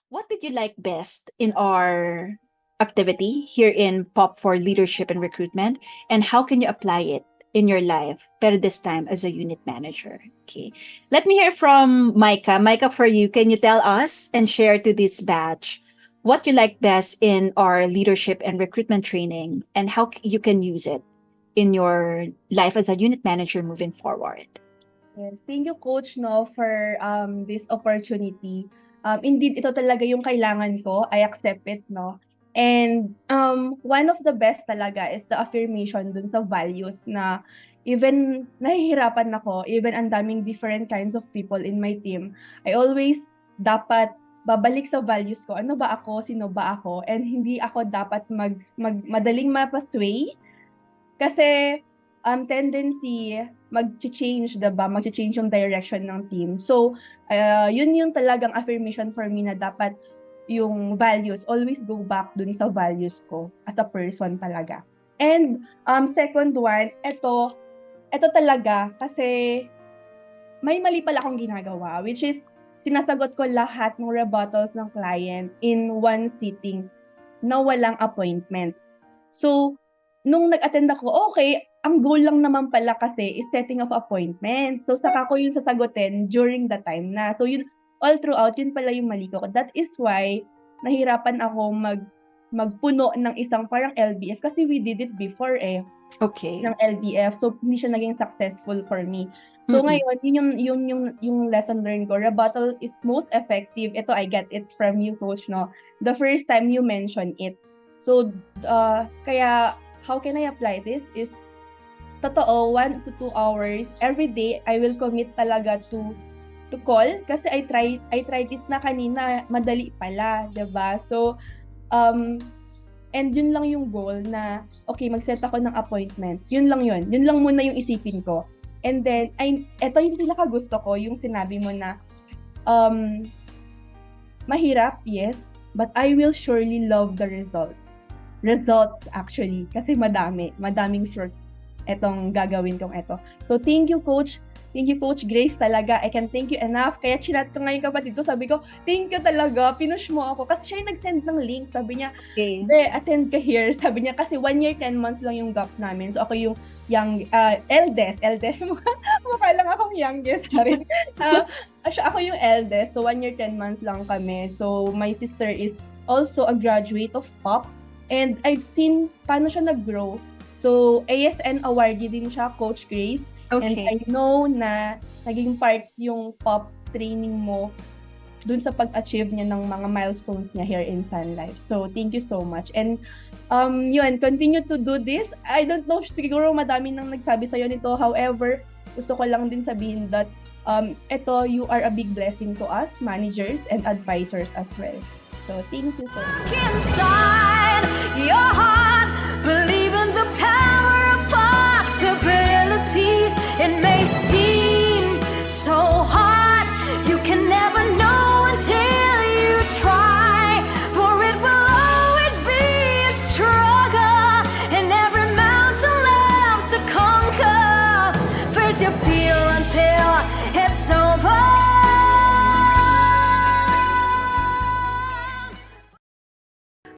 What did you like best in our activity here in Pop for Leadership and Recruitment? And how can you apply it in your life, but this time as a unit manager? Okay. Let me hear from Micah. Micah, for you, can you tell us and share to this batch what you like best in our leadership and recruitment training and how you can use it in your life as a unit manager moving forward? Yes, thank you coach no for this opportunity. Indeed ito talaga yung kailangan ko. I accept it no. And one of the best talaga is the affirmation dun sa values na even nahihirapan ako, even ang daming different kinds of people in my team, I always dapat babalik sa values ko. Ano ba ako? Sino ba ako? And hindi ako dapat madaling mapasway kasi tendency mag-change, 'di ba? Mag-change yung direction ng team. So, yun yung talagang affirmation for me na dapat yung values, always go back dun sa values ko as a person talaga. And second one, ito talaga kasi may mali pala akong ginagawa, which is sinasagot ko lahat ng rebuttals ng client in one sitting na walang appointment. So, nung nag-attend ako, okay, ang goal lang naman pala kasi is setting of appointment. So, saka ko yung sasagutin during the time na. So, yun, all throughout, yun pala yung mali ko. That is why, nahirapan ako magpuno ng isang parang LBF kasi we did it before Okay. ng LBF. So, hindi siya naging successful for me. So, ngayon, yung lesson learned ko. Rebuttal is most effective. Ito, I get it from you, coach, no? The first time you mention it. So, kaya, how can I apply this is, totoo, 1 to 2 hours, every day, I will commit talaga to call. Kasi I tried it na kanina, madali pala, 'di ba? So, and yun lang yung goal na, okay, mag-set ako ng appointment. Yun lang yun. Yun lang muna yung isipin ko. And then, eto yung pinaka-gusto ko, yung sinabi mo na, mahirap, yes, but I will surely love the result. Results, actually. Kasi madaming sure etong gagawin kong eto. So, thank you, Coach. Thank you, Coach Grace, talaga. I can thank you enough. Kaya chinat ko ngayon kapatid ko. Sabi ko, thank you talaga. Pinush mo ako. Kasi siya yung nag-send ng link. Sabi niya, Okay. attend ka here. Sabi niya, kasi 1 year, 10 months lang yung gap namin. So, ako yung eldest. Mukha lang akong youngest. Sorry. Ako yung eldest. So, 1 year, 10 months lang kami. So, my sister is also a graduate of POP. And I've seen paano siya nag-grow. So, ASN awardee din siya, Coach Grace. And I Okay. know na naging part yung POP training mo dun sa pag-achieve niya ng mga milestones niya here in Sun Life. So, thank you so much. And yun, continue to do this. I don't know, siguro madami nang nagsabi sa'yo nito. However, gusto ko lang din sabihin that ito, you are a big blessing to us, managers and advisors as well. So, thank you so much. Inside